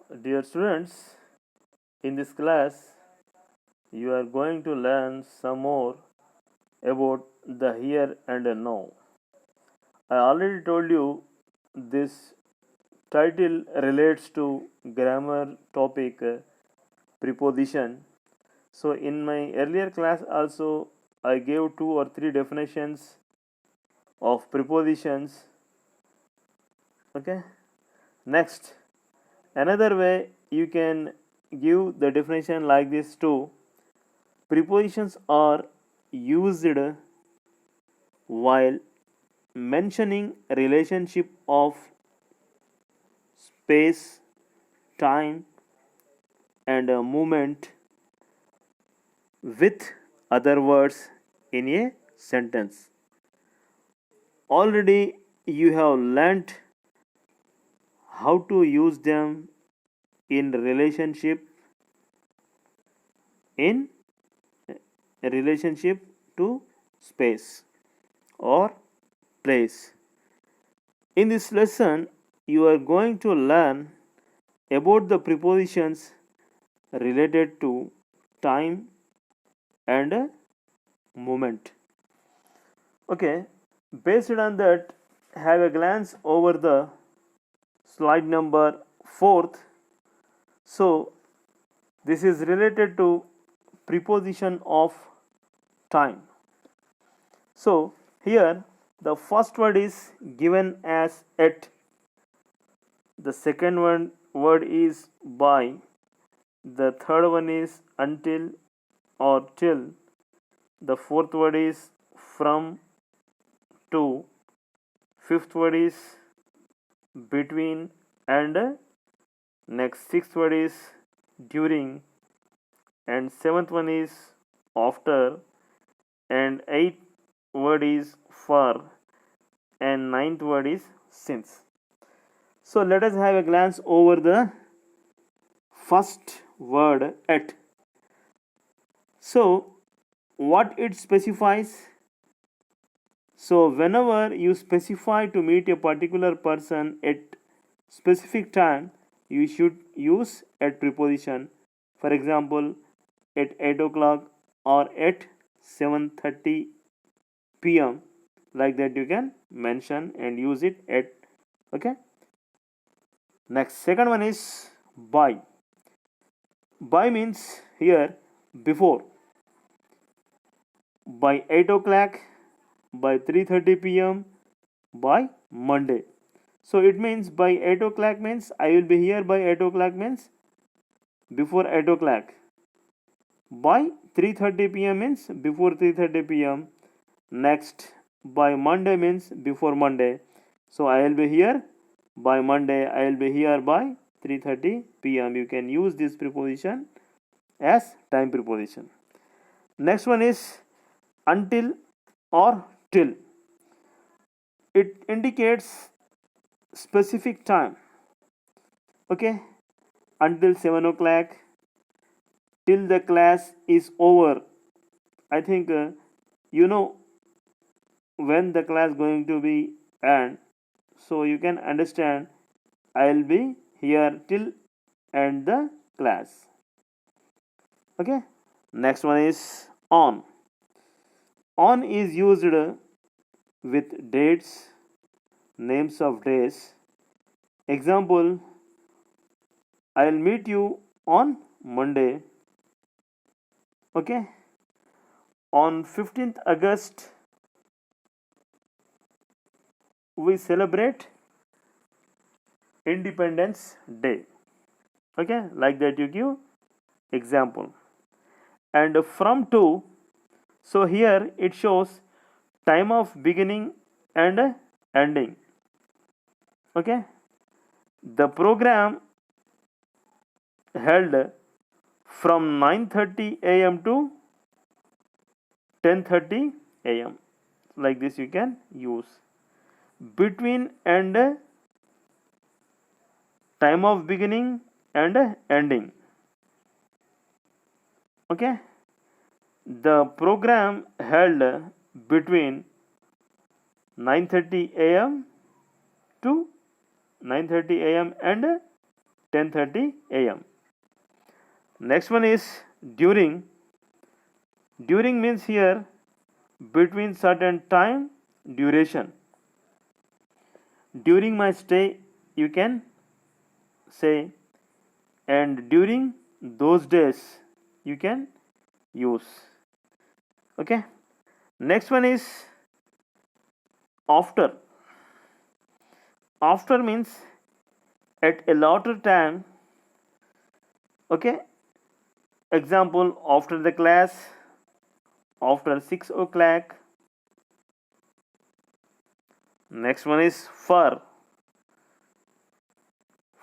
Dear students, in this class, you are going to learn some more about the here and now. I already told you this title relates to grammar topic preposition. So, in my earlier class, also I gave 2 or 3 definitions of prepositions. Okay, next, another way you can give the definition like this too. Prepositions are used while mentioning relationship of space, time and a movement with other words in a sentence. Already you have learnt how to use them in in relationship to space or place. In this lesson, you are going to learn about the prepositions related to time and movement. Okay, based on that, have a glance over the slide number 4th. So, this is related to preposition of time. So, here the first word is given as at, the second one word is by, the third one is until or till, the fourth word is from to, fifth word is between, and next sixth word is during, and seventh one is after, and eighth word is for, and ninth word is since. So let us have a glance over the first word at. So what it specifies? So whenever you specify to meet a particular person at specific time, you should use at preposition. For example, at 8 o'clock or at 7:30 p.m. Like that you can mention and use it at. Okay. Next, second one is by. By means here before. By 8 o'clock, by 3:30 p.m., by Monday. So it means by 8 o'clock means I will be here by 8 o'clock means before 8 o'clock. By 3:30 p.m. means before 3:30 p.m. Next, by Monday means before Monday. So I will be here by Monday. I will be here by 3:30 p.m. You can use this preposition as time preposition. Next one is until or till. It indicates specific time. Okay, until 7 o'clock, till the class is over. I think you know when the class going to be end, so you can understand I'll be here till end the class. Okay, next one is on. On is used with dates, names of days. Example, I'll meet you on Monday. Okay, on 15th August we celebrate Independence Day. Okay, like that you give example. And from to, so here it shows time of beginning and ending. Okay, the program held from 9:30 a.m. to 10:30 a.m. Like this you can use. Between and time of beginning and ending. Okay, the program held between 9:30 a.m. to 9:30 a.m. and 10:30 a.m. Next one is during. During means here between certain time duration. During my stay, you can say, and during those days, you can use. Okay. Next one is after. After means at a later time. Okay. Example, after the class, after 6 o'clock. Next one is for.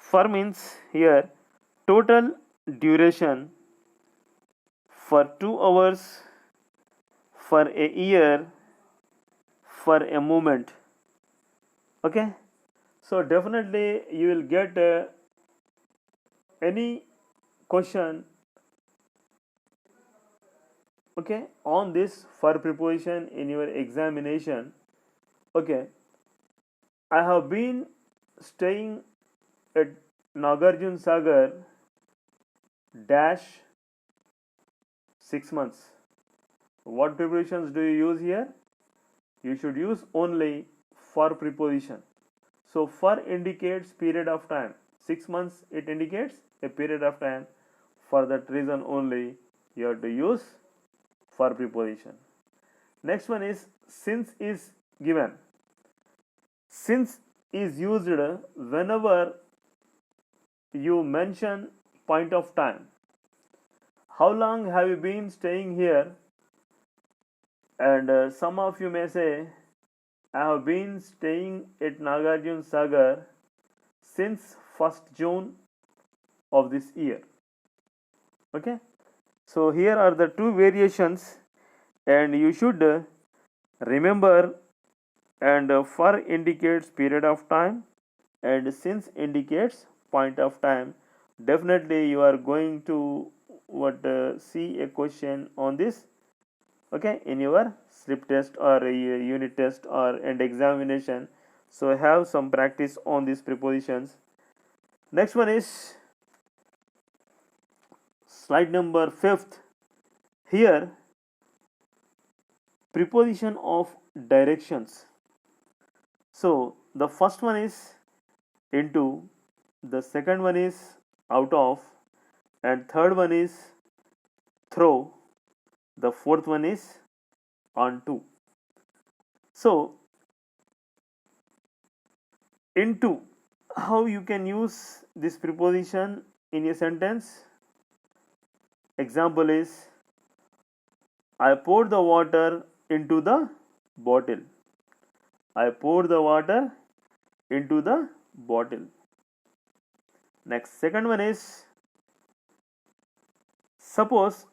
For means here total duration for 2 hours, for a year, for a moment. Okay. So definitely you will get any question, okay, on this for preposition in your examination. Okay, I have been staying at Nagarjun Sagar dash 6 months. What prepositions do you use here? You should use only for preposition. So for indicates period of time. 6 months it indicates a period of time. For that reason only you have to use for preposition. Next one is since is given. Since is used whenever you mention point of time. How long have you been staying here? And some of you may say, I have been staying at Nagarjun Sagar since 1st June of this year. Okay. So here are the two variations, and you should remember. And for indicates period of time, and since indicates point of time. Definitely you are going to see a question on this, okay, in your slip test or a unit test or and examination. So have some practice on these prepositions. Next one is slide number 5th. Here preposition of directions. So the first one is into, the second one is out of, and third one is through, the fourth one is onto. So into, how you can use this preposition in a sentence? Example is I poured the water into the bottle. I poured the water into the bottle. Next, second one is suppose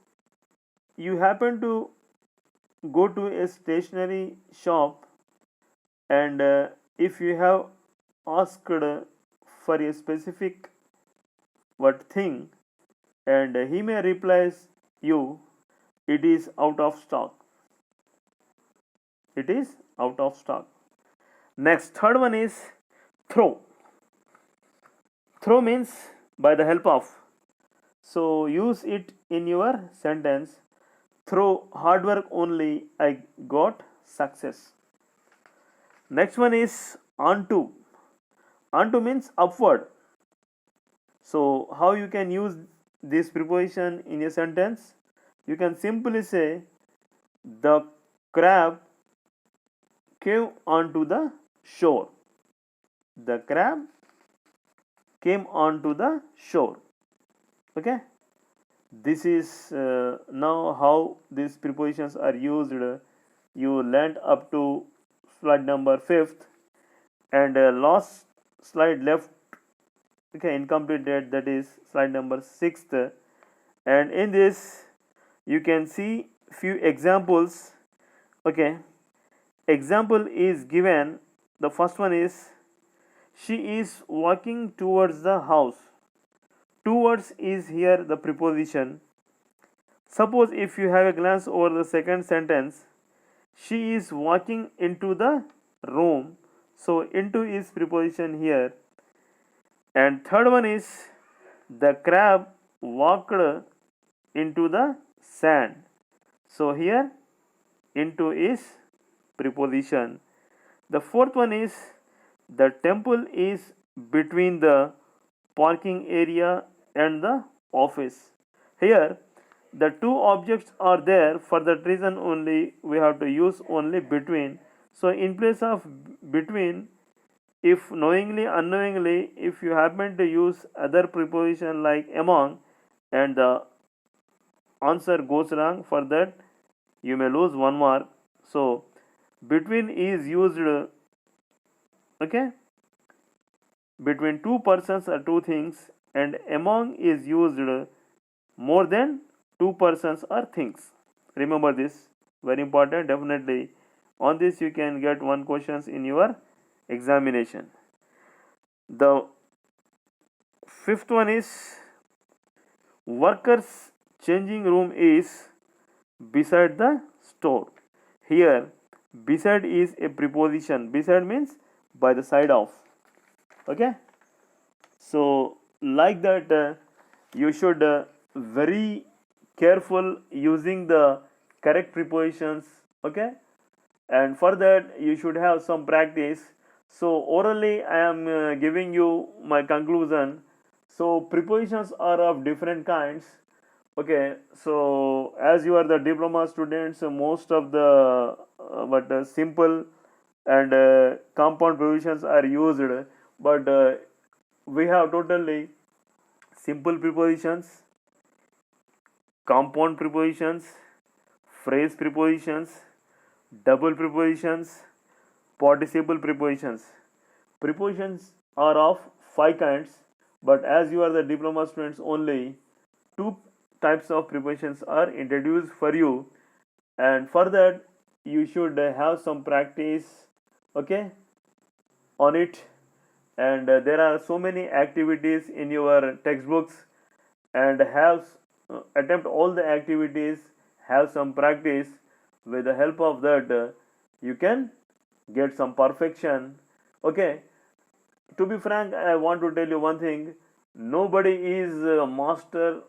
you happen to go to a stationery shop, and if you have asked for a specific thing, and he may replies you, it is out of stock. It is out of stock. Next, third one is throw. Throw means by the help of. So use it in your sentence. Through hard work only I got success. Next one is onto. Onto means upward. So how you can use this preposition in a sentence? You can simply say the crab came onto the shore. The crab came onto the shore. Okay. This is now how these prepositions are used. You learned up to slide number 5th, and last slide left, okay, incompleted, that is slide number 6th. And in this you can see few examples. Okay, example is given. The first one is she is walking towards the house. Towards is here the preposition. Suppose if you have a glance over the second sentence, she is walking into the room. So into is preposition here. And third one is the crab walked into the sand. So here into is preposition. The fourth one is the temple is between the parking area and the office. Here the two objects are there, for that reason only we have to use only between. So in place of between, if knowingly unknowingly if you happen to use other preposition like among and the answer goes wrong, for that you may lose 1 mark. So between is used, okay, between two persons or two things, and among is used more than two persons or things. Remember this, very important. Definitely on this you can get one questions in your examination. The fifth one is workers changing room is beside the store. Here beside is a preposition. Beside means by the side of. Okay, so like that you should very careful using the correct prepositions. Okay, and for that you should have some practice. So orally I am giving you my conclusion. So prepositions are of different kinds. Okay, so as you are the diploma students, most of the simple and compound prepositions are used, but we have totally simple prepositions, compound prepositions, phrase prepositions, double prepositions, participle prepositions. Prepositions are of five kinds, but as you are the diploma students, only two types of prepositions are introduced for you, and for that you should have some practice, okay, on it. And there are so many activities in your textbooks, and have attempt all the activities, have some practice. With the help of that you can get some perfection. Okay, to be frank, I want to tell you one thing: nobody is a master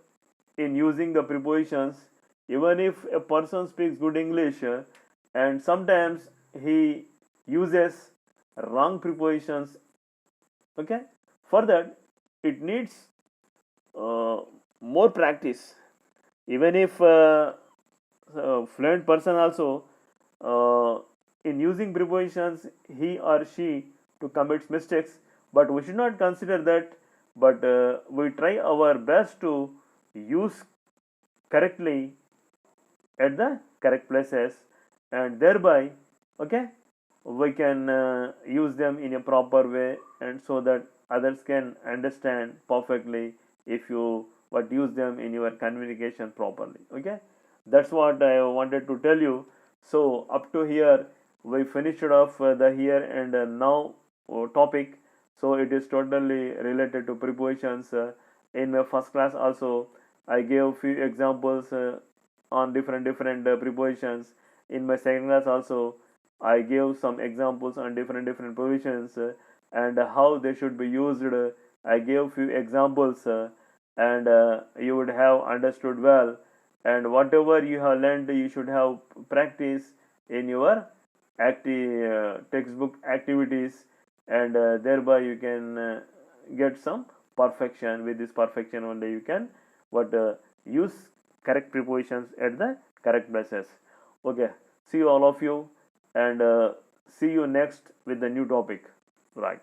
in using the prepositions. Even if a person speaks good English, and sometimes he uses wrong prepositions. Okay, for that it needs more practice. Even if fluent person also, uh, in using prepositions he or she to commits mistakes, but we should not consider that. But we try our best to use correctly at the correct places, and thereby, okay, we can use them in a proper way, and so that others can understand perfectly if you what use them in your communication properly. Okay, that's what I wanted to tell you. So up to here we finished off the here and now topic. So it is totally related to prepositions. In my first class also I gave few examples on different prepositions. In my second class also I gave some examples on different positions, and how they should be used. I gave few examples, and you would have understood well. And whatever you have learned, you should have practice in your textbook activities, and thereby you can get some perfection. With this perfection only you can use correct prepositions at the correct places. Okay, see you all of you, and see you next with the new topic. Right.